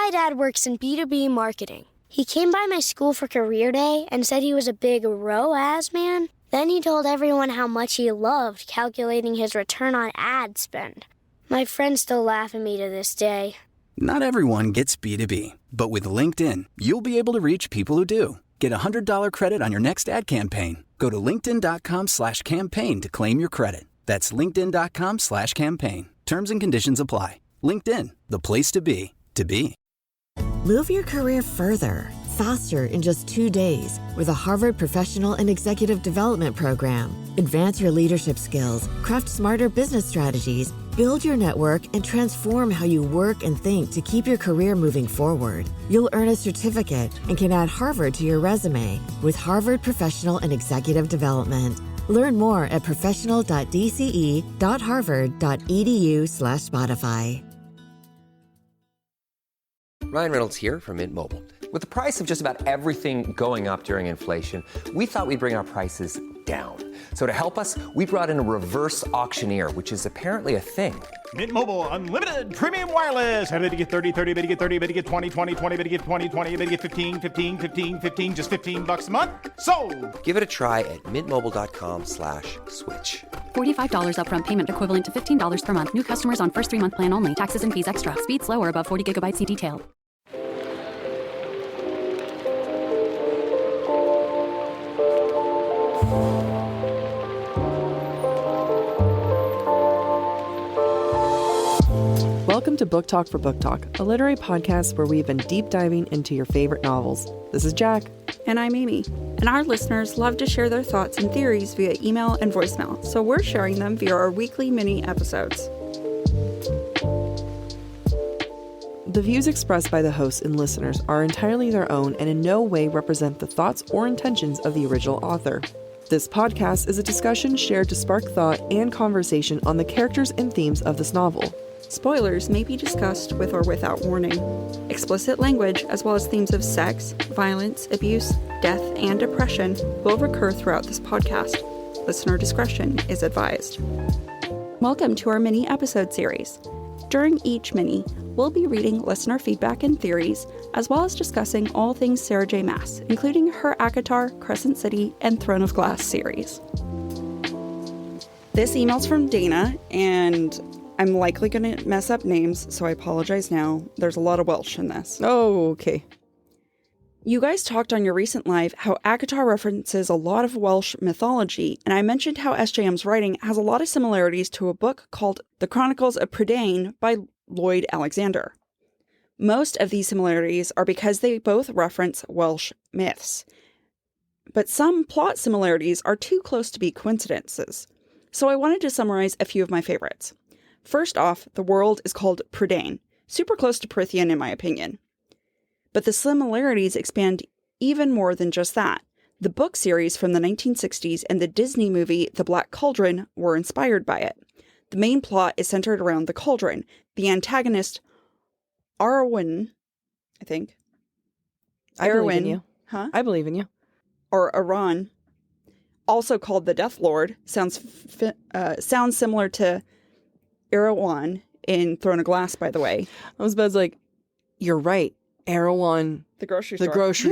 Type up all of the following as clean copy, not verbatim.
My dad works in B2B marketing. He came by my school for career day and said he was a big ROAS man. Then he told everyone how much he loved calculating his return on ad spend. My friends still laugh at me to this day. Not everyone gets B2B, but with LinkedIn, you'll be able to reach people who do. Get a $100 credit on your next ad campaign. Go to linkedin.com/campaign to claim your credit. That's linkedin.com/campaign. Terms and conditions apply. LinkedIn, the place to be, to be. Move your career further, faster in just 2 days with a Harvard Professional and Executive Development Program. Advance your leadership skills, craft smarter business strategies, build your network, and transform how you work and think to keep your career moving forward. You'll earn a certificate and can add Harvard to your resume with Harvard Professional and Executive Development. Learn more at professional.dce.harvard.edu/Spotify. Ryan Reynolds here from Mint Mobile. With the price of just about everything going up during inflation, we thought we'd bring our prices down. So to help us, we brought in a reverse auctioneer, which is apparently a thing. Mint Mobile Unlimited Premium Wireless. How to get 30, 30, bit to get 30, bit to get 20, 20, 20, bit to get 20, 20, bit to get 15, 15, 15, 15, just $15 a month? Sold! Give it a try at mintmobile.com/switch. $45 upfront payment equivalent to $15 per month. New customers on first 3-month plan only. Taxes and fees extra. Speed slower above 40 gigabytes. See detail. Welcome to Book Talk for Book Talk, a literary podcast where we've been deep diving into your favorite novels. This is Jack. And I'm Amy. And our listeners love to share their thoughts and theories via email and voicemail, so we're sharing them via our weekly mini episodes. The views expressed by the hosts and listeners are entirely their own and in no way represent the thoughts or intentions of the original author. This podcast is a discussion shared to spark thought and conversation on the characters and themes of this novel. Spoilers may be discussed with or without warning. Explicit language, as well as themes of sex, violence, abuse, death, and depression, will recur throughout this podcast. Listener discretion is advised. Welcome to our mini episode series. During each mini, we'll be reading listener feedback and theories, as well as discussing all things Sarah J. Maas, including her ACOTAR, Crescent City, and Throne of Glass series. This email's from Dana, and I'm likely going to mess up names, so I apologize now. There's a lot of Welsh in this. Oh, okay. You guys talked on your recent live how ACOTAR references a lot of Welsh mythology, and I mentioned how SJM's writing has a lot of similarities to a book called The Chronicles of Prydain by Lloyd Alexander. Most of these similarities are because they both reference Welsh myths. But some plot similarities are too close to be coincidences. So I wanted to summarize a few of my favorites. First off, the world is called Prydain, super close to Prythian in my opinion. But the similarities expand even more than just that. The book series from the 1960s and the Disney movie The Black Cauldron were inspired by it. The main plot is centered around the cauldron. The antagonist, Arwen, I think. I believe in you. Huh? I believe in you. Or Aran, also called the Death Lord, sounds similar to Erawan in Throne of Glass, by the way. I was about to like, you're right. Erewhon, the grocery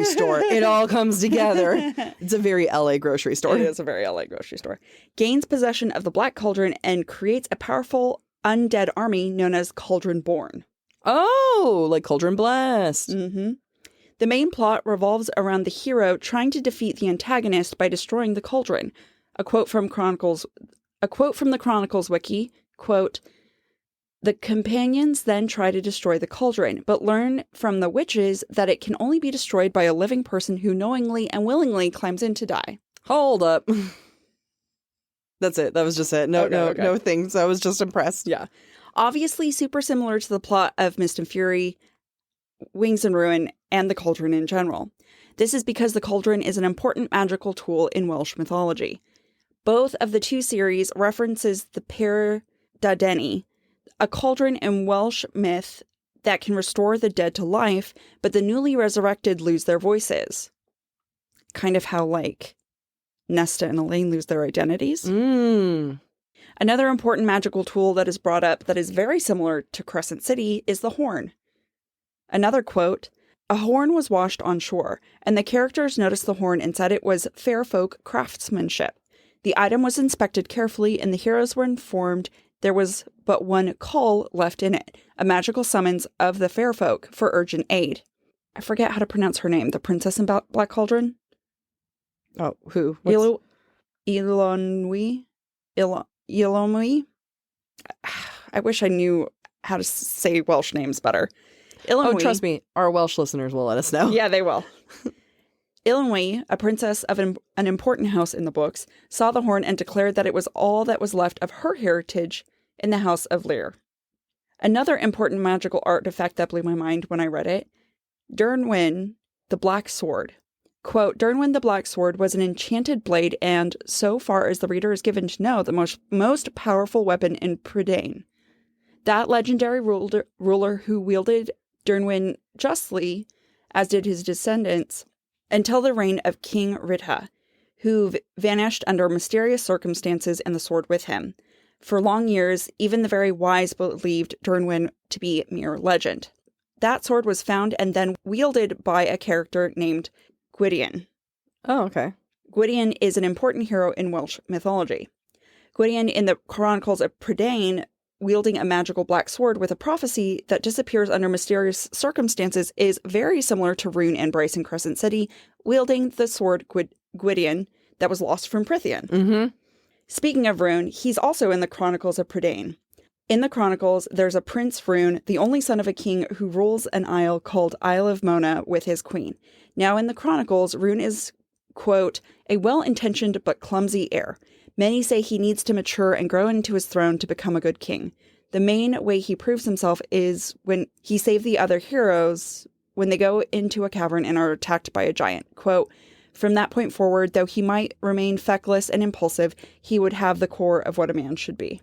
store. It all comes together. It's a very LA grocery store. It is a very LA grocery store. Gains possession of the Black Cauldron and creates a powerful undead army known as Cauldron Born. Oh, like Cauldron Blast. Mm-hmm. The main plot revolves around the hero trying to defeat the antagonist by destroying the cauldron. A quote from the Chronicles wiki, quote, "The companions then try to destroy the cauldron, but learn from the witches that it can only be destroyed by a living person who knowingly and willingly climbs in to die." Hold up. That's it. That was just it. No things. I was just impressed. Yeah. Obviously super similar to the plot of Mist and Fury, Wings and Ruin, and the cauldron in general. This is because the cauldron is an important magical tool in Welsh mythology. Both of the two series references the Per Dadeni, a cauldron in Welsh myth that can restore the dead to life, but the newly resurrected lose their voices. Kind of how, like, Nesta and Elaine lose their identities. Another important magical tool that is brought up that is very similar to Crescent City is the horn. Another quote, "A horn was washed on shore, and the characters noticed the horn and said it was fair folk craftsmanship. The item was inspected carefully, and the heroes were informed there was but one call left in it, a magical summons of the fair folk for urgent aid." I forget how to pronounce her name. The princess in Black Cauldron? Oh, who? Ilonui? I wish I knew how to say Welsh names better. Oh, trust me, our Welsh listeners will let us know. Yeah, they will. Ilonui, a princess of an important house in the books, saw the horn and declared that it was all that was left of her heritage in the House of Lear. Another important magical artifact that blew my mind when I read it, Dyrnwyn, the Black Sword. Quote, "Dyrnwyn the Black Sword was an enchanted blade and, so far as the reader is given to know, the most powerful weapon in Prydain. That legendary ruler who wielded Dyrnwyn justly, as did his descendants, until the reign of King Ridha, who vanished under mysterious circumstances and the sword with him. For long years, even the very wise believed Dyrnwyn to be mere legend. That sword was found and then wielded by a character named Gwydion." Oh, okay. Gwydion is an important hero in Welsh mythology. Gwydion in the Chronicles of Prydain, wielding a magical black sword with a prophecy that disappears under mysterious circumstances, is very similar to Rune and Bryce in Crescent City, wielding the sword Gwydion that was lost from Prythian. Mm-hmm. Speaking of Rune, he's also in the Chronicles of Prydain. In the Chronicles, there's a Prince Rune, the only son of a king who rules an isle called Isle of Mona with his queen. Now in the Chronicles, Rune is, quote, "a well-intentioned but clumsy heir. Many say he needs to mature and grow into his throne to become a good king. The main way he proves himself is when he saved the other heroes when they go into a cavern and are attacked by a giant. Quote, from that point forward, though he might remain feckless and impulsive, he would have the core of what a man should be."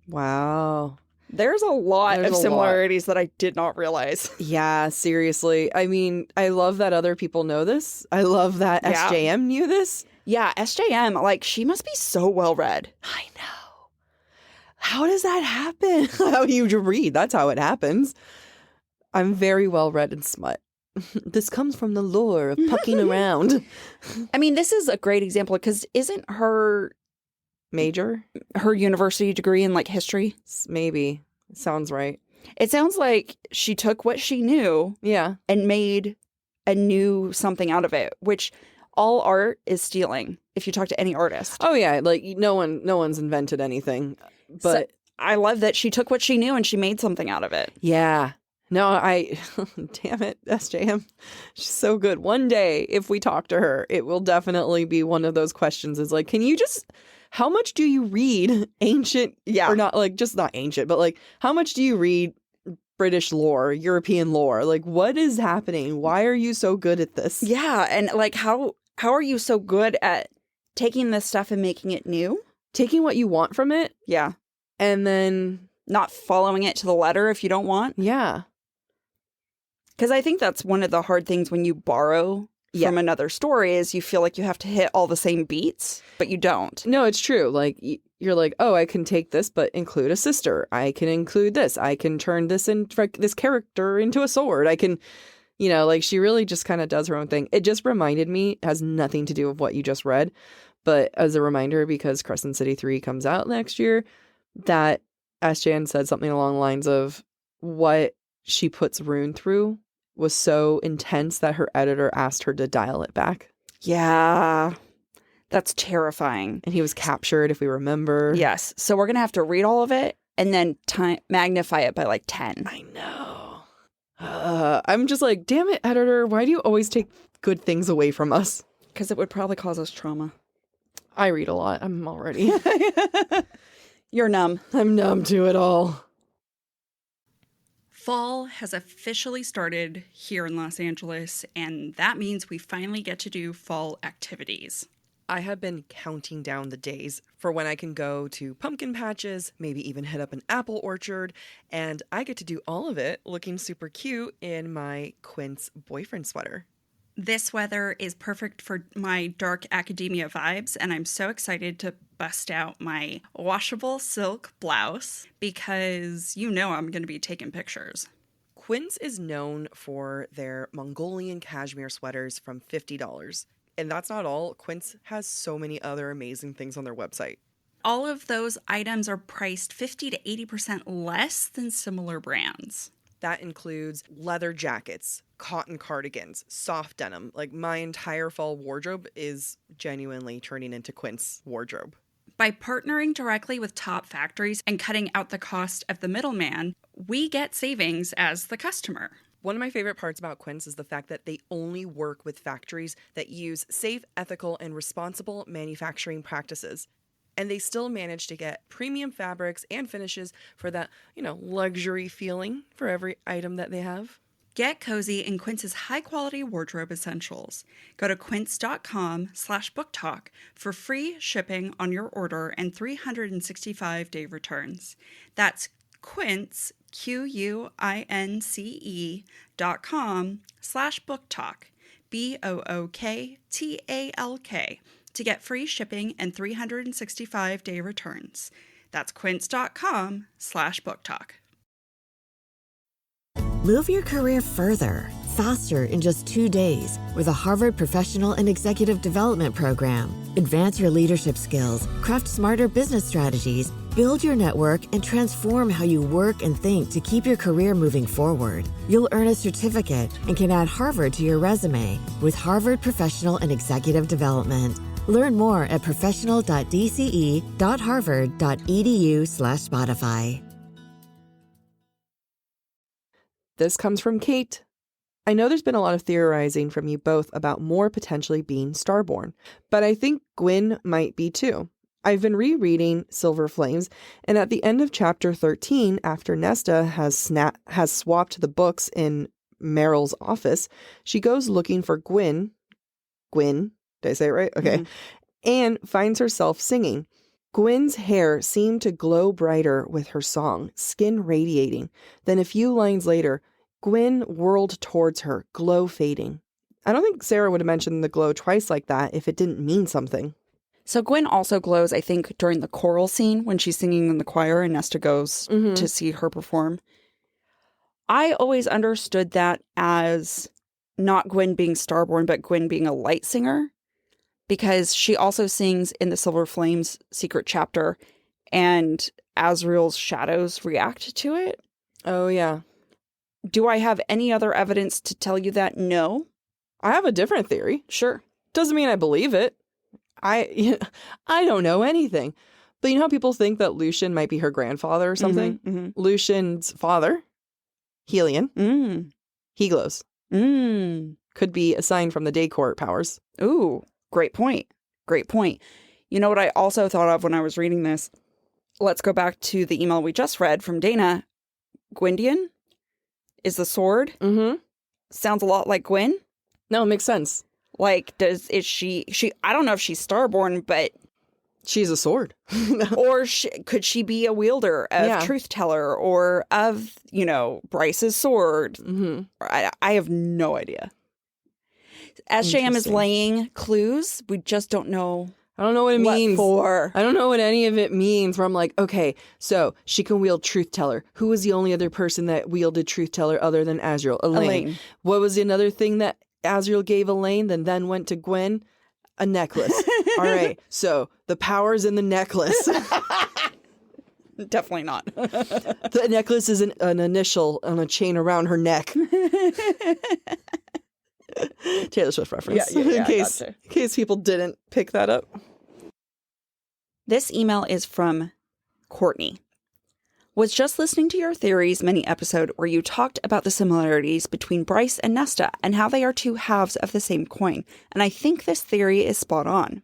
Wow. There's a lot There's of a similarities that I did not realize. Yeah, seriously. I mean, I love that other people know this. I love that Yeah. SJM knew this. Yeah, SJM, like, she must be so well read. I know. How does that happen? How you read. That's how it happens. I'm very well read in smut. This comes from the lore of pucking around. I mean, this is a great example because isn't her university degree in like history? Maybe. Sounds right. It sounds like she took what she knew and made a new something out of it, which all art is stealing if you talk to any artist. Oh yeah, like no one's invented anything. But so, I love that she took what she knew and she made something out of it. Yeah. No, damn it, SJM. She's so good. One day, if we talk to her, it will definitely be one of those questions is like, how much do you read ancient? Yeah. Or not, like, just not ancient, but like, how much do you read British lore, European lore? Like, what is happening? Why are you so good at this? Yeah. And like, how are you so good at taking this stuff and making it new? Taking what you want from it. Yeah. And then not following it to the letter if you don't want. Yeah. Because I think that's one of the hard things when you borrow from another story is you feel like you have to hit all the same beats, but you don't. No, it's true. Like, you're like, oh, I can take this, but include a sister. I can include this. I can turn this character into a sword. I can, like, she really just kind of does her own thing. It just reminded me, it has nothing to do with what you just read, but as a reminder, because Crescent City 3 comes out next year, that SJN said something along the lines of what she puts Rune through was so intense that her editor asked her to dial it back. Yeah. That's terrifying. And he was captured, if we remember. Yes. So we're going to have to read all of it and then magnify it by like 10. I know. I'm just like, damn it, editor. Why do you always take good things away from us? Because it would probably cause us trauma. I read a lot. I'm already. You're numb. I'm numb to it all. Fall has officially started here in Los Angeles, and that means we finally get to do fall activities. I have been counting down the days for when I can go to pumpkin patches, maybe even hit up an apple orchard, and I get to do all of it looking super cute in my Quince boyfriend sweater. This weather is perfect for my dark academia vibes, and I'm so excited to bust out my washable silk blouse because I'm going to be taking pictures. Quince is known for their Mongolian cashmere sweaters from $50. And that's not all. Quince has so many other amazing things on their website. All of those items are priced 50 to 80% less than similar brands. That includes leather jackets, cotton cardigans, soft denim. Like, my entire fall wardrobe is genuinely turning into Quince wardrobe. By partnering directly with top factories and cutting out the cost of the middleman, we get savings as the customer. One of my favorite parts about Quince is the fact that they only work with factories that use safe, ethical, and responsible manufacturing practices. And they still manage to get premium fabrics and finishes for that, luxury feeling for every item that they have. Get cozy in Quince's high-quality wardrobe essentials. Go to quince.com/booktalk for free shipping on your order and 365-day returns. That's Quince, QUINCE.com/booktalk, BOOKTALK, to get free shipping and 365-day returns. That's quince.com/booktalk. Move your career further, faster in just 2 days with a Harvard Professional and Executive Development Program. Advance your leadership skills, craft smarter business strategies, build your network, and transform how you work and think to keep your career moving forward. You'll earn a certificate and can add Harvard to your resume with Harvard Professional and Executive Development. Learn more at professional.dce.harvard.edu/Spotify. This comes from Kate. I know there's been a lot of theorizing from you both about Mor potentially being Starborn, but I think Gwyn might be too. I've been rereading Silver Flames, and at the end of chapter 13, after Nesta has swapped the books in Meryl's office, she goes looking for Gwyn, did I say it right? Okay. And finds herself singing. Gwyn's hair seemed to glow brighter with her song, skin radiating. Then a few lines later, Gwyn whirled towards her, glow fading. I don't think Sarah would have mentioned the glow twice like that if it didn't mean something. So Gwyn also glows, I think, during the choral scene when she's singing in the choir and Nesta goes to see her perform. I always understood that as not Gwyn being Starborn, but Gwyn being a light singer, because she also sings in the Silver Flames secret chapter, and Azriel's shadows react to it. Oh, yeah. Do I have any other evidence to tell you that? No. I have a different theory. Sure. Doesn't mean I believe it. I don't know anything. But you know how people think that Lucian might be her grandfather or something? Lucian's father, Helion, he glows. Could be a sign from the day court powers. Ooh, great point. Great point. You know what I also thought of when I was reading this? Let's go back to the email we just read from Dana. Gwyndian is the sword. Sounds a lot like Gwyn. No, it makes sense. Like, is she, I don't know if she's Starborn, but she's a sword. Or could she be a wielder of Truth Teller or of, Bryce's sword? I have no idea. SJM is laying clues. We just don't know. I don't know what it means. For. I don't know what any of it means. Where I'm like, okay, so she can wield Truth Teller. Who was the only other person that wielded Truth Teller other than Azriel? Elaine. What was another thing that Azriel gave Elaine, then went to Gwyn? A necklace. All right, so the power's in the necklace. Definitely not. The necklace is an initial on a chain around her neck. Taylor Swift reference. In case people didn't pick that up. This email is from Courtney. Was just listening to your Theories mini episode where you talked about the similarities between Bryce and Nesta and how they are two halves of the same coin, and I think this theory is spot on.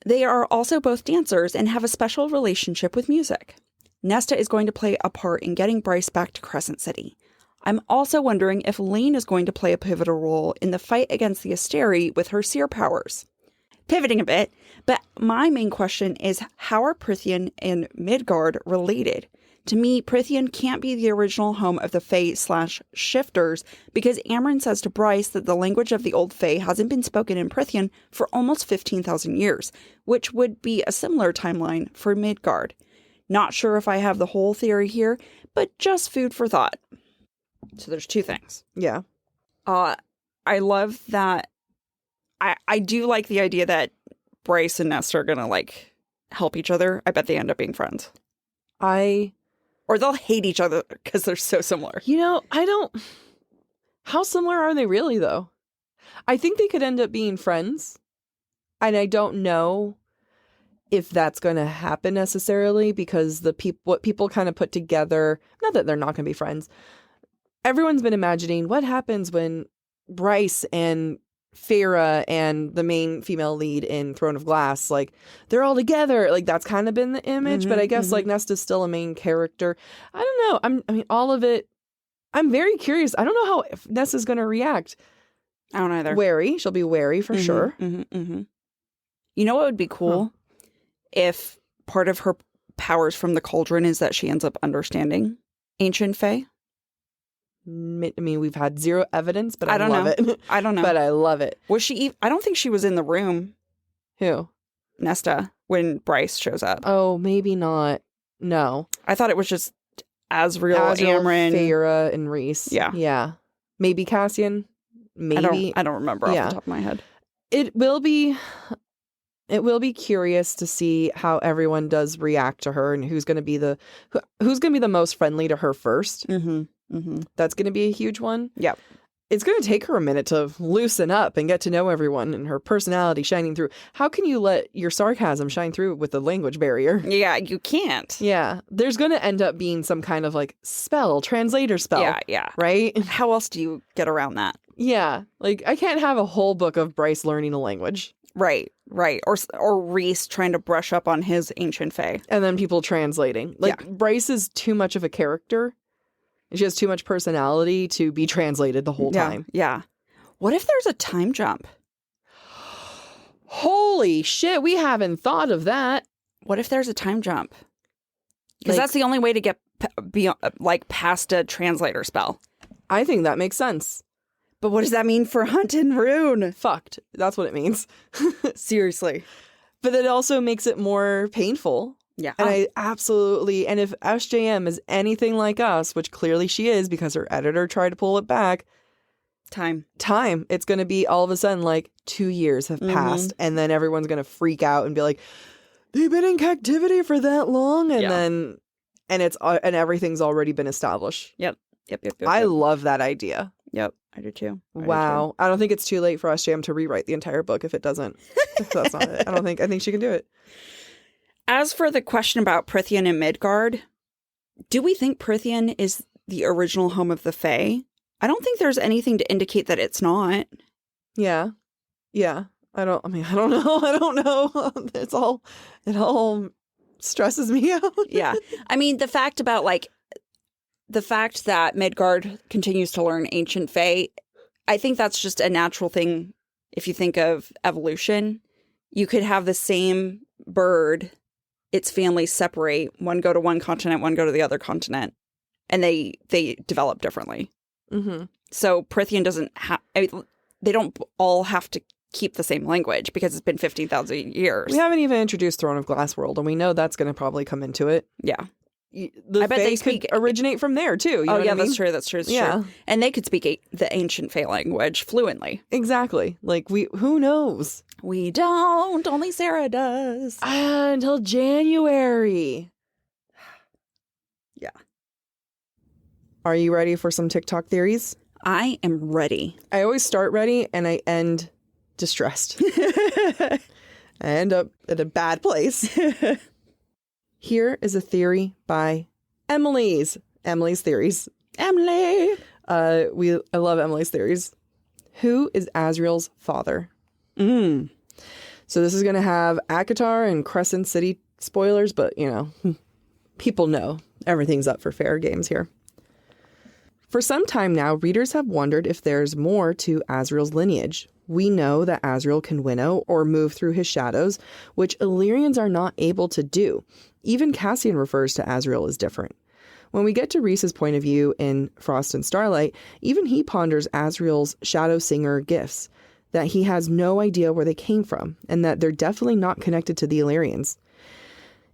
They are also both dancers and have a special relationship with music. Nesta is going to play a part in getting Bryce back to Crescent City. I'm also wondering if Elaine is going to play a pivotal role in the fight against the Asteri with her seer powers. Pivoting a bit, but my main question is, how are Prythian and Midgard related? To me, Prythian can't be the original home of the Fae/Shifters because Amren says to Bryce that the language of the old Fae hasn't been spoken in Prythian for almost 15,000 years, which would be a similar timeline for Midgard. Not sure if I have the whole theory here, but just food for thought. So there's two things. Yeah. I love that. I do like the idea that Bryce and Nesta are gonna like help each other. I bet they end up being friends. Or they'll hate each other because they're so similar. How similar are they really, though? I think they could end up being friends. And I don't know if that's going to happen necessarily, because what people kind of put together, not that they're not going to be friends. Everyone's been imagining what happens when Bryce and Feyre and the main female lead in Throne of Glass, like, they're all together. Like, that's kind of been the image. But I guess like Nesta's still a main character. I don't know. All of it. I'm very curious. I don't know how Nessa's going to react. I don't either. Wary. She'll be wary for sure. You know what would be cool? If part of her powers from the cauldron is that she ends up understanding ancient Fae. I mean, we've had zero evidence, but I don't love know. it. I don't know. But I love it. Was she? I don't think she was in the room. Who? Nesta, when Bryce shows up. Oh, maybe not. No. I thought it was just Azriel, Amren, Feyre, and Rhys. Yeah. Yeah. Maybe Cassian. Maybe. I don't remember off the top of my head. It will be curious to see how everyone does react to her, and who's going to be the most friendly to her first. That's going to be a huge one. Yep. It's going to take her a minute to loosen up and get to know everyone and her personality shining through. How can you let your sarcasm shine through with the language barrier? Yeah, you can't. Yeah. There's going to end up being some kind of like translator spell. Yeah. Right? How else do you get around that? Yeah. Like, I can't have a whole book of Bryce learning a language. Right. Or Rhys trying to brush up on his ancient Fae. And then people translating. Like, Bryce is too much of a character. She has too much personality to be translated the whole time. Yeah. What if there's a time jump? Holy shit, we haven't thought of that. What if there's a time jump? Because that's the only way to get past a translator spell. I think that makes sense. But what does that mean for Hunt and Rune? Fucked. That's what it means. Seriously. But it also makes it more painful. Yeah. And and if SJM is anything like us, which clearly she is because her editor tried to pull it back. Time. It's going to be all of a sudden like 2 years have passed, and then everyone's going to freak out and be like, they've been in captivity for that long. And and everything's already been established. Yep. I love that idea. Yep. I do too. Wow. I don't think it's too late for SJM to rewrite the entire book if it doesn't. That's not it. I think she can do it. As for the question about Prythian and Midgard, do we think Prythian is the original home of the Fae? I don't think there's anything to indicate that it's not. Yeah. I don't know. It all stresses me out. Yeah. I mean, the fact that Midgard continues to learn ancient Fae, I think that's just a natural thing. If you think of evolution, you could have the same bird, its families separate, one go to one continent, one go to the other continent, and they develop differently. So Prythian doesn't they don't all have to keep the same language because it's been 15,000 years. We haven't even introduced Throne of Glass World, and we know that's going to probably come into it. Yeah. I bet they could originate from there too. You know what I mean? That's true. That's true. And they could speak the ancient Fae language fluently. Exactly. Like who knows? We don't. Only Sarah does. Until January. Yeah. Are you ready for some TikTok theories? I am ready. I always start ready and I end distressed. I end up at a bad place. Here is a theory by Emily's Theories. Emily! I love Emily's Theories. Who is Azriel's father? So this is going to have ACOTAR and Crescent City spoilers, but, people know everything's up for fair games here. For some time now, readers have wondered if there's more to Azriel's lineage. We know that Azriel can winnow or move through his shadows, which Illyrians are not able to do. Even Cassian refers to Azriel as different. When we get to Rhys's point of view in Frost and Starlight, even he ponders Azriel's shadow singer gifts, that he has no idea where they came from, and that they're definitely not connected to the Illyrians.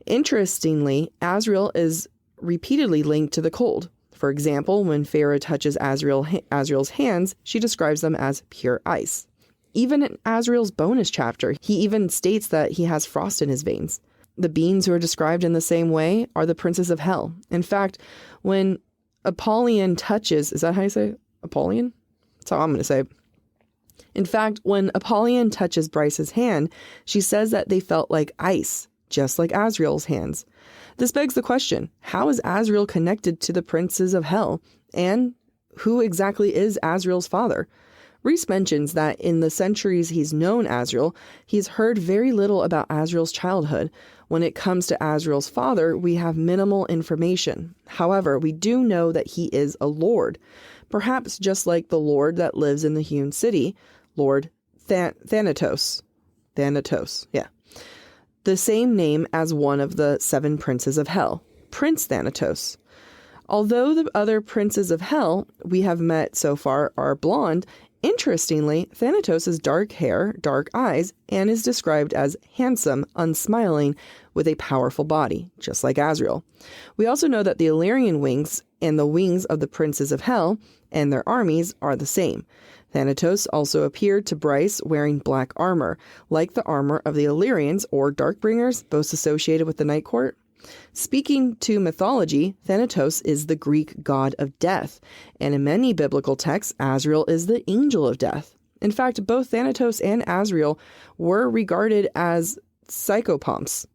Interestingly, Azriel is repeatedly linked to the cold. For example, when Feyre touches Azriel's hands, she describes them as pure ice. Even in Azriel's bonus chapter, he even states that he has frost in his veins. The beings who are described in the same way are the princes of hell. In fact, when Apollyon touches, is that how you say it? Apollyon? That's how I'm going to say it. In fact, when Apollyon touches Bryce's hand, she says that they felt like ice, just like Azriel's hands. This begs the question, how is Azriel connected to the princes of hell? And who exactly is Azriel's father? Rhys mentions that in the centuries he's known Azriel, he's heard very little about Azriel's childhood. When it comes to Azriel's father, we have minimal information. However, we do know that he is a lord, perhaps just like the lord that lives in the hewn city, Lord Thanatos. Thanatos, yeah. The same name as one of the 7 princes of hell, Prince Thanatos. Although the other princes of hell we have met so far are blonde, interestingly, Thanatos has dark hair, dark eyes, and is described as handsome, unsmiling, with a powerful body, just like Azriel. We also know that the Illyrian wings and the wings of the princes of hell and their armies are the same. Thanatos also appeared to Bryce wearing black armor, like the armor of the Illyrians or Darkbringers, both associated with the Night Court. Speaking to mythology, Thanatos is the Greek god of death, and in many biblical texts, Azriel is the angel of death. In fact, both Thanatos and Azriel were regarded as psychopomps.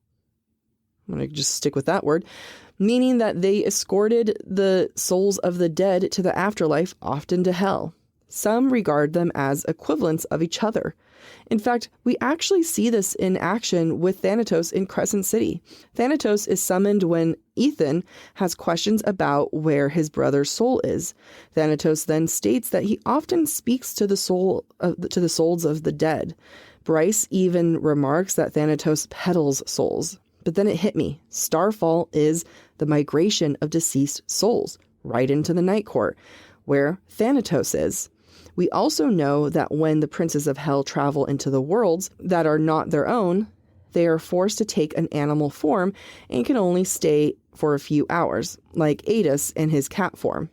I'm going to just stick with that word, meaning that they escorted the souls of the dead to the afterlife, often to hell. Some regard them as equivalents of each other. In fact, we actually see this in action with Thanatos in Crescent City. Thanatos is summoned when Ethan has questions about where his brother's soul is. Thanatos then states that he often speaks to the souls of the dead. Bryce even remarks that Thanatos peddles souls. But then it hit me. Starfall is the migration of deceased souls right into the Night Court, where Thanatos is. We also know that when the princes of hell travel into the worlds that are not their own, they are forced to take an animal form and can only stay for a few hours, like Adis in his cat form.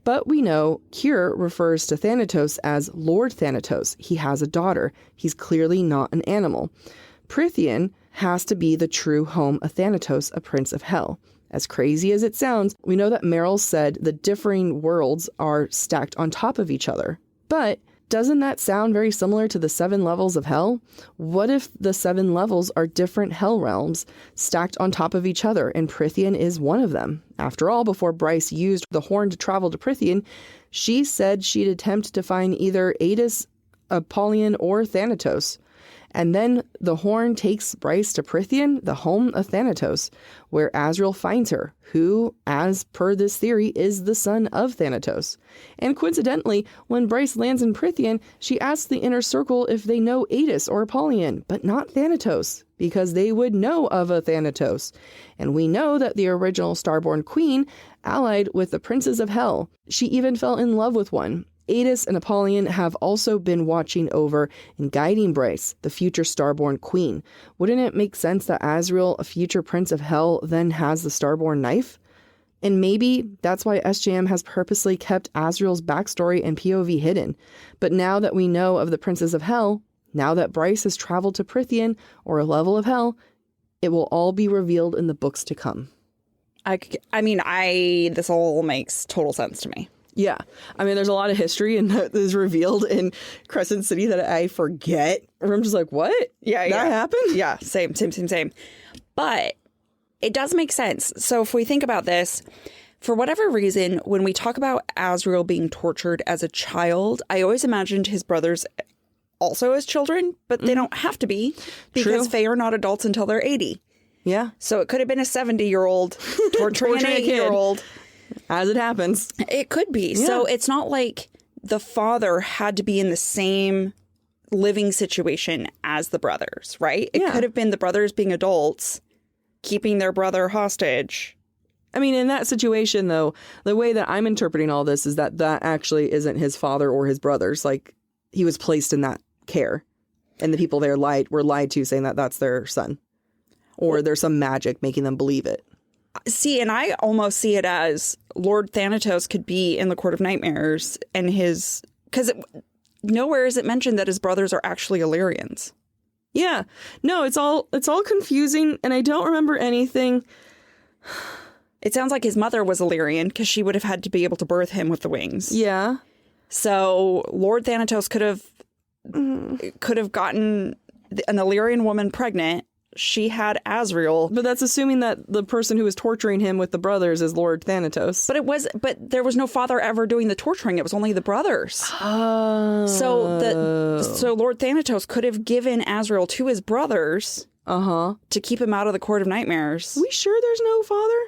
But we know Cure refers to Thanatos as Lord Thanatos. He has a daughter. He's clearly not an animal. Prythian has to be the true home of Thanatos, a prince of hell. As crazy as it sounds, we know that Meryl said the differing worlds are stacked on top of each other. But doesn't that sound very similar to the 7 levels of hell? What if the 7 levels are different hell realms stacked on top of each other, and Prythian is one of them? After all, before Bryce used the horn to travel to Prythian, she said she'd attempt to find either Adis, Apollyon, or Thanatos. And then the horn takes Bryce to Prythian, the home of Thanatos, where Azriel finds her, who, as per this theory, is the son of Thanatos. And coincidentally, when Bryce lands in Prythian, she asks the inner circle if they know Adis or Apollyon, but not Thanatos, because they would know of a Thanatos. And we know that the original Starborn Queen allied with the princes of hell. She even fell in love with one. Adis and Apollyon have also been watching over and guiding Bryce, the future Starborn Queen. Wouldn't it make sense that Azriel, a future prince of hell, then has the Starborn knife? And maybe that's why SJM has purposely kept Azriel's backstory and POV hidden. But now that we know of the princes of hell, now that Bryce has traveled to Prythian, or a level of hell, it will all be revealed in the books to come. This all makes total sense to me. Yeah. I mean, there's a lot of history and that is revealed in Crescent City that I forget. Or I'm just like, what? Yeah. That happened? Yeah. Same. But it does make sense. So if we think about this, for whatever reason, when we talk about Azriel being tortured as a child, I always imagined his brothers also as children, but they don't have to be because Fae are not adults until they're 80. Yeah. So it could have been a 70-year-old torturing an 8-year-old. As it happens. It could be. Yeah. So it's not like the father had to be in the same living situation as the brothers, right? It could have been the brothers being adults, keeping their brother hostage. I mean, in that situation, though, the way that I'm interpreting all this is that actually isn't his father or his brothers. Like, he was placed in that care. And the people there were lied to, saying that that's their son. Or there's some magic making them believe it. See, and I almost see it as Lord Thanatos could be in the Court of Nightmares and his... Because nowhere is it mentioned that his brothers are actually Illyrians. Yeah. No, it's all confusing, and I don't remember anything. It sounds like his mother was Illyrian because she would have had to be able to birth him with the wings. Yeah. So Lord Thanatos could have gotten an Illyrian woman pregnant. She had Azrael. But that's assuming that the person who was torturing him with the brothers is Lord Thanatos. But there was no father ever doing the torturing. It was only the brothers. Oh. So Lord Thanatos could have given Azrael to his brothers to keep him out of the Court of Nightmares. We sure there's no father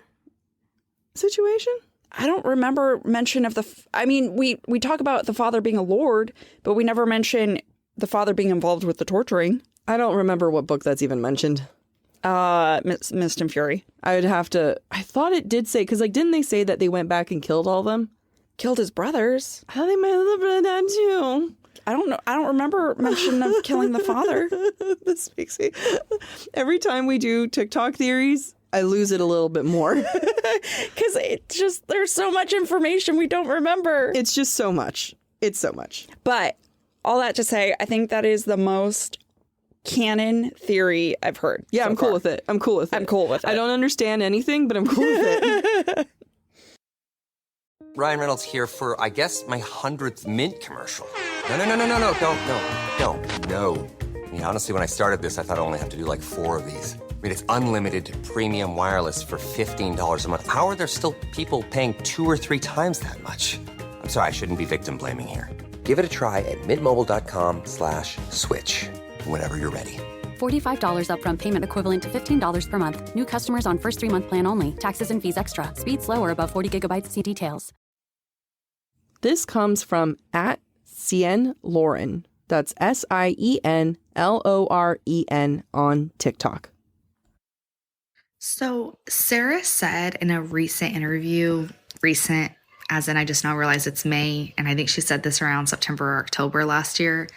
situation? I don't remember mention of we talk about the father being a lord, but we never mention the father being involved with the torturing. I don't remember what book that's even mentioned. Mist and Fury. I thought it did say, because didn't they say that they went back and killed all of them? Killed his brothers. I thought they might have a little bit of that too. I don't know. I don't remember mention of killing the father. This makes me... Every time we do TikTok theories, I lose it a little bit more. Because it's just, there's so much information we don't remember. It's just so much. It's so much. But all that to say, I think that is the most canon theory I've heard. Yeah, I'm cool with it. I'm cool with it. I don't understand anything, but I'm cool with it. Ryan Reynolds here for, I guess, my 100th Mint commercial. No, don't. I mean, honestly, when I started this, I thought I only have to do like 4 of these. I mean, it's unlimited premium wireless for $15 a month. How are there still people paying 2 or 3 times that much? I'm sorry, I shouldn't be victim blaming here. Give it a try at mintmobile.com/switch. Whenever you're ready. $45 upfront payment equivalent to $15 per month. New customers on first 3-month plan only. Taxes and fees extra. Speed slower above 40 gigabytes. See details. This comes from @CienLauren. That's SienLoren on TikTok. So Sarah said in a recent interview, recent as in I just now realized it's May, and I think she said this around September or October last year,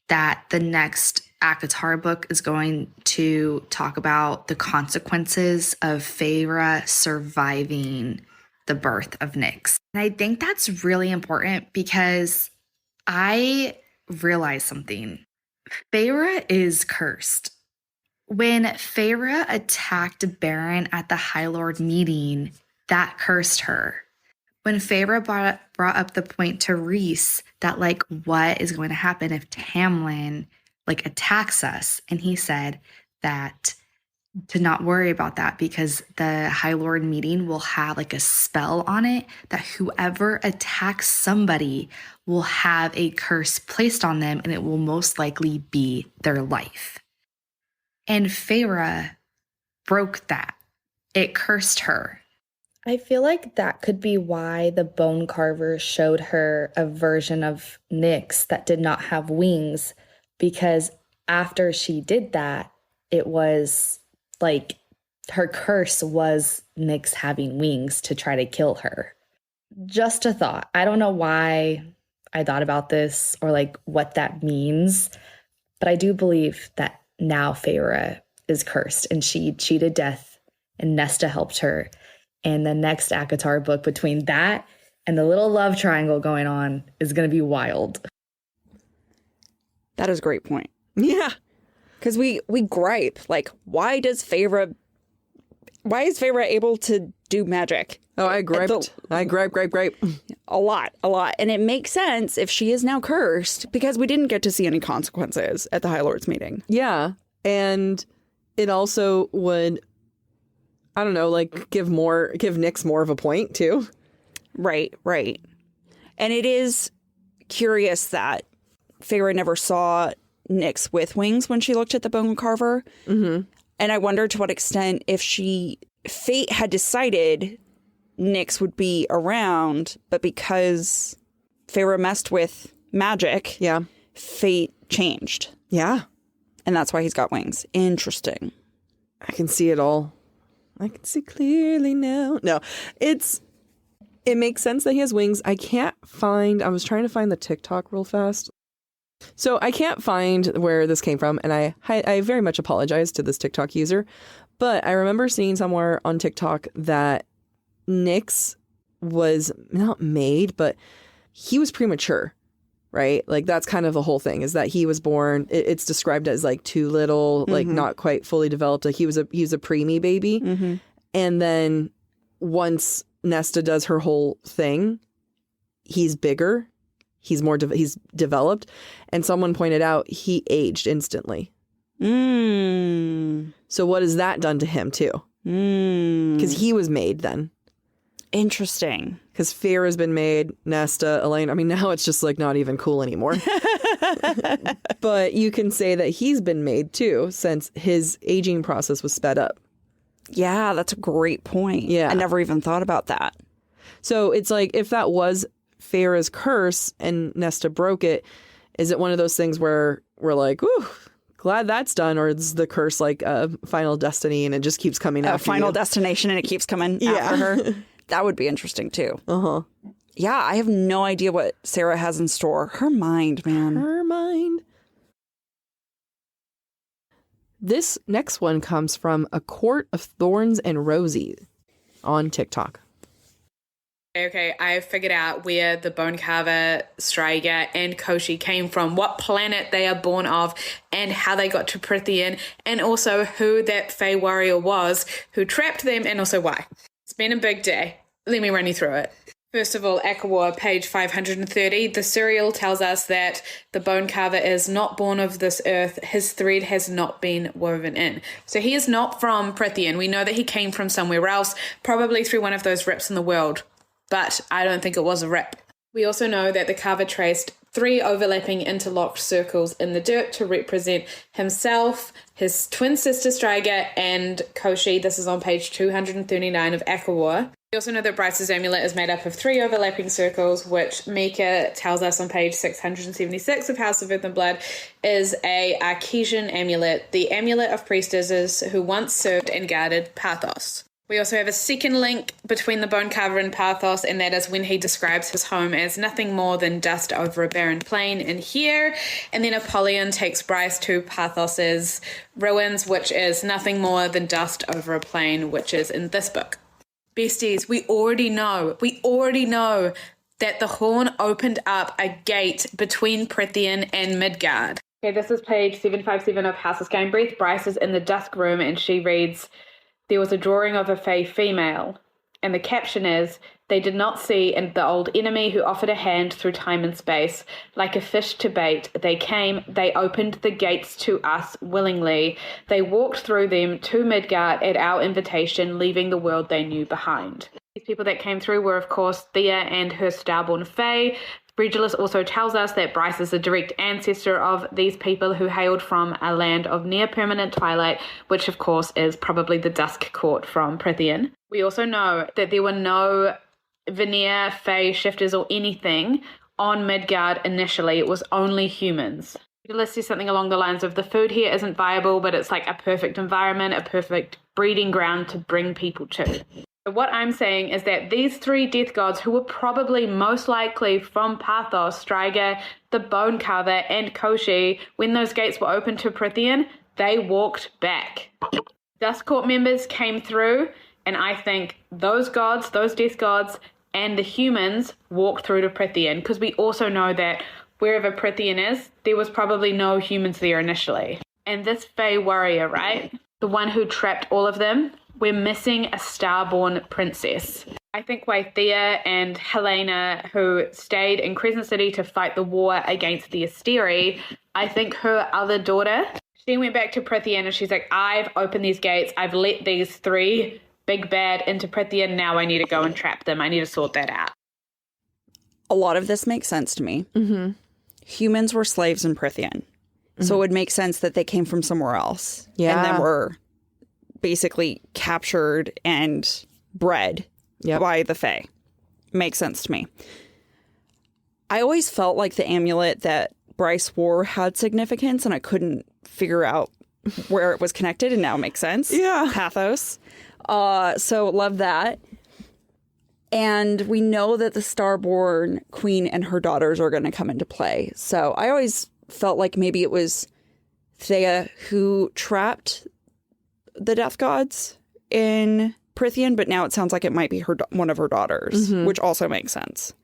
that the next ACOTAR book is going to talk about the consequences of Feyre surviving the birth of Nyx. And I think that's really important because I realized something. Feyre is cursed. When Feyre attacked Baron at the High Lord meeting, that cursed her. When Feyre brought up the point to Rhys that, what is going to happen if Tamlin, attacks us? And he said that to not worry about that because the High Lord meeting will have, a spell on it that whoever attacks somebody will have a curse placed on them and it will most likely be their life. And Feyre broke that. It cursed her. I feel like that could be why the bone carver showed her a version of Nyx that did not have wings, because after she did that, it was her curse was Nyx having wings to try to kill her. Just a thought. I don't know why I thought about this or what that means, but I do believe that now Feyre is cursed and she cheated death and Nesta helped her. And the next ACOTAR book between that and the little love triangle going on is going to be wild. That is a great point. Yeah. Because we gripe, why is Feyre able to do magic? Oh, I griped. I gripe. A lot. And it makes sense if she is now cursed because we didn't get to see any consequences at the High Lords meeting. Yeah. And it also would, I don't know, give Nyx more of a point too. Right. And it is curious that Feyre never saw Nyx with wings when she looked at the bone carver. Mm-hmm. And I wonder to what extent if fate had decided Nyx would be around, but because Feyre messed with magic, fate changed. Yeah. And that's why he's got wings. Interesting. I can see it all. I can see clearly now. No, it makes sense that he has wings. I was trying to find the TikTok real fast. So I can't find where this came from, and I very much apologize to this TikTok user, But I remember seeing somewhere on TikTok that Nyx was not made, but he was premature, right? Like that's kind of the whole thing is that he was born. It's described as like too little, like not quite fully developed. Like he was a preemie baby. Mm-hmm. And then once Nesta does her whole thing, he's bigger. He's more he's developed. And someone pointed out he aged instantly. So what has that done to him too? Because he was made then. Interesting. Because Feyre's been made, Nesta, Elaine. I mean, now it's just like not even cool anymore. But you can say that he's been made too, since his aging process was sped up. Yeah, that's a great point. Yeah. I never even thought about that. So it's like if that was Feyre's curse and Nesta broke it, is it one of those things where we're like, ooh, glad that's done, or is the curse like a final destiny and it just keeps coming after Final you? Destination and it keeps coming after her? That would be interesting too. Uh-huh. Yeah, I have no idea what Sarah has in store. Her mind, man. Her mind. This next one comes from A Court of Thorns and Roses on TikTok. Okay, I figured out where the bone carver, Striga, and Koshi came from, what planet they are born of, and how they got to Prithian, and also who that Fey warrior was who trapped them, and also why. It's been a big day. Let me run you through it. First of all, Akawar, page 530, the serial tells us that the bone carver is not born of this earth. His thread has not been woven in. So he is not from Prithian. We know that he came from somewhere else, probably through one of those rips in the world. But I don't think it was a rip. We also know that the carver traced 3 overlapping interlocked circles in the dirt to represent himself, his twin sister Striga, and Koshi. This is on page 239 of Akawar. We also know that Bryce's amulet is made up of 3 overlapping circles, which Mika tells us on page 676 of House of Earth and Blood is a Archesian amulet, the amulet of priestesses who once served and guarded Pathos. We also have a second link between the bone carver and Pathos, and that is when he describes his home as nothing more than dust over a barren plain in here. And then Apollyon takes Bryce to Pathos's ruins, which is nothing more than dust over a plain, which is in this book. Besties, we already know that the horn opened up a gate between Prithian and Midgard. Okay, this is page 757 of House of Sky and Breath. Bryce is in the dusk room and she reads, "There was a drawing of a Fey female," and the caption is, "They did not see and the old enemy who offered a hand through time and space. Like a fish to bait, they came, they opened the gates to us willingly. They walked through them to Midgard at our invitation, leaving the world they knew behind." These people that came through were, of course, Thea and her starborn Fey. Regulus also tells us that Bryce is a direct ancestor of these people who hailed from a land of near-permanent twilight, which of course is probably the Dusk Court from Prithian. We also know that there were no Veneer, Fey, shifters or anything on Midgard initially. It was only humans. Regulus says something along the lines of, the food here isn't viable, but it's like a perfect environment, a perfect breeding ground to bring people to. So what I'm saying is that these 3 death gods, who were probably most likely from Pathos, Striga, the Bone Carver, and Koshi, when those gates were open to Prithian, they walked back. Dusk Court members came through, and I think those gods, those death gods, and the humans walked through to Prithian, because we also know that wherever Prithian is, there was probably no humans there initially. And this Fey warrior, right? The one who trapped all of them, we're missing a starborn princess. I think Thea and Helena, who stayed in Crescent City to fight the war against the Asteri, I think her other daughter, she went back to Prithian and she's like, I've opened these gates, I've let these 3 big bad into Prithian, now I need to go and trap them. I need to sort that out. A lot of this makes sense to me. Mm-hmm. Humans were slaves in Prithian. Mm-hmm. So it would make sense that they came from somewhere else. Yeah. And then were basically captured and bred by the Fae. Makes sense to me. I always felt like the amulet that Bryce wore had significance, and I couldn't figure out where it was connected, and now it makes sense. Yeah. Pathos. So love that. And we know that the Starborn Queen and her daughters are going to come into play. So I always felt like maybe it was Thea who trapped the death gods in Prythian, but now it sounds like it might be one of her daughters, which also makes sense.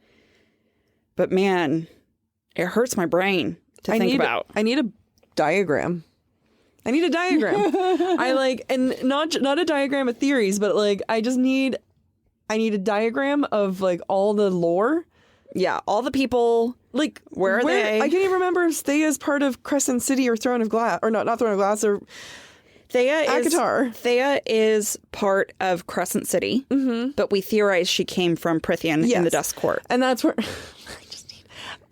But man, it hurts my brain to think about. I need a diagram. I need a diagram. And not a diagram of theories, but like I need a diagram of like all the lore. Yeah, all the people. Like where are they? I can't even remember if Thea is part of Crescent City or Throne of Glass, or not Throne of Glass, or Thea is part of Crescent City, but we theorize she came from Prythian in the Dusk Court. And that's where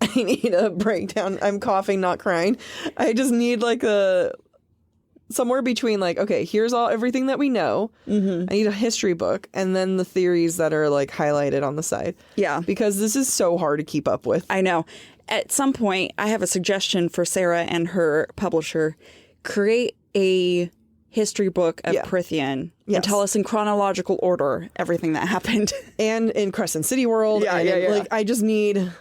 I need a breakdown. I'm coughing, not crying. I just need like somewhere between like, okay, here's everything that we know. I need a history book, and then the theories that are like highlighted on the side. Yeah. Because this is so hard to keep up with. I know. At some point, I have a suggestion for Sarah and her publisher. Create a history book of Prythian and tell us in chronological order everything that happened. And in Crescent City World. Like I need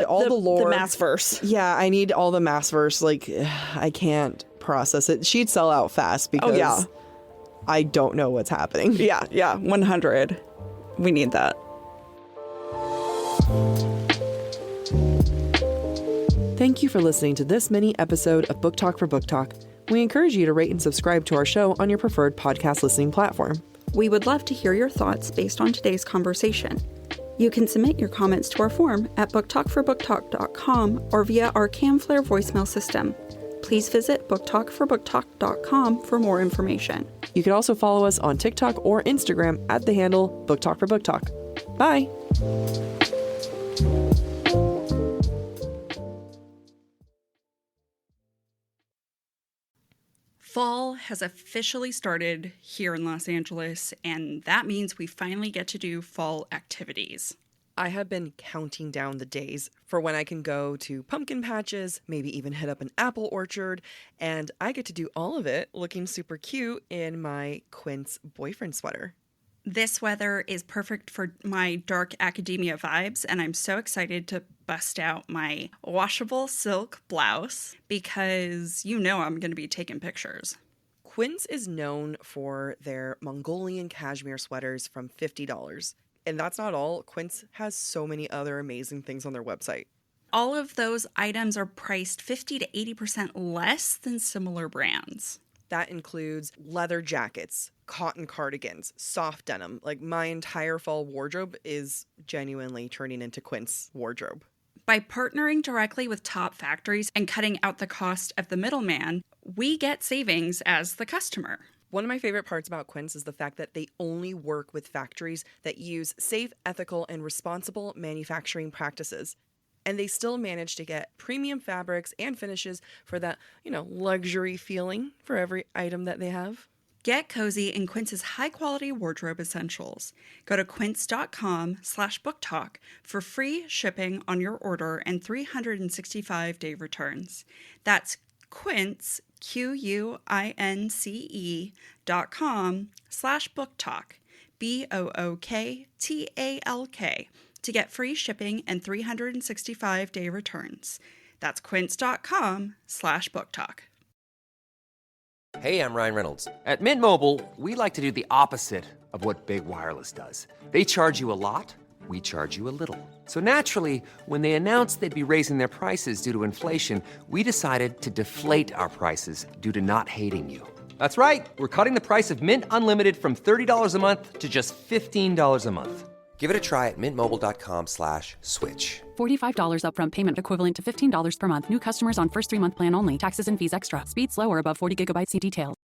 all the lore. The mass verse. Yeah, I need all the mass verse. Like I can't process it. She'd sell out fast because I don't know what's happening. Yeah, 100. We need that. Thank you for listening to this mini episode of Book Talk for Book Talk. We encourage you to rate and subscribe to our show on your preferred podcast listening platform. We would love to hear your thoughts based on today's conversation. You can submit your comments to our form at booktalkforbooktalk.com or via our Camflare voicemail system. Please visit booktalkforbooktalk.com for more information. You can also follow us on TikTok or Instagram at the handle Book Talk for Book Talk. Bye! Fall has officially started here in Los Angeles, and that means we finally get to do fall activities. I have been counting down the days for when I can go to pumpkin patches, maybe even hit up an apple orchard, and I get to do all of it looking super cute in my Quince boyfriend sweater. This weather is perfect for my dark academia vibes, and I'm so excited to bust out my washable silk blouse because you know I'm going to be taking pictures. Quince is known for their Mongolian cashmere sweaters from $50. And that's not all. Quince has so many other amazing things on their website. All of those items are priced 50 to 80% less than similar brands. That includes leather jackets, cotton cardigans, soft denim. Like my entire fall wardrobe is genuinely turning into Quince wardrobe. By partnering directly with top factories and cutting out the cost of the middleman, we get savings as the customer. One of my favorite parts about Quince is the fact that they only work with factories that use safe, ethical, and responsible manufacturing practices. And they still manage to get premium fabrics and finishes for that, luxury feeling for every item that they have. Get cozy in Quince's high-quality wardrobe essentials. Go to quince.com/booktalk for free shipping on your order and 365-day returns. That's Quince, QUINCE.com/booktalk, BOOKTALK, to get free shipping and 365-day returns. That's quince.com/booktalk. Hey, I'm Ryan Reynolds. At Mint Mobile, we like to do the opposite of what Big Wireless does. They charge you a lot, we charge you a little. So naturally, when they announced they'd be raising their prices due to inflation, we decided to deflate our prices due to not hating you. That's right. We're cutting the price of Mint Unlimited from $30 a month to just $15 a month. Give it a try at mintmobile.com/switch. $45 upfront payment equivalent to $15 per month. New customers on first 3-month plan only. Taxes and fees extra. Speed slower above 40 gigabytes. See details.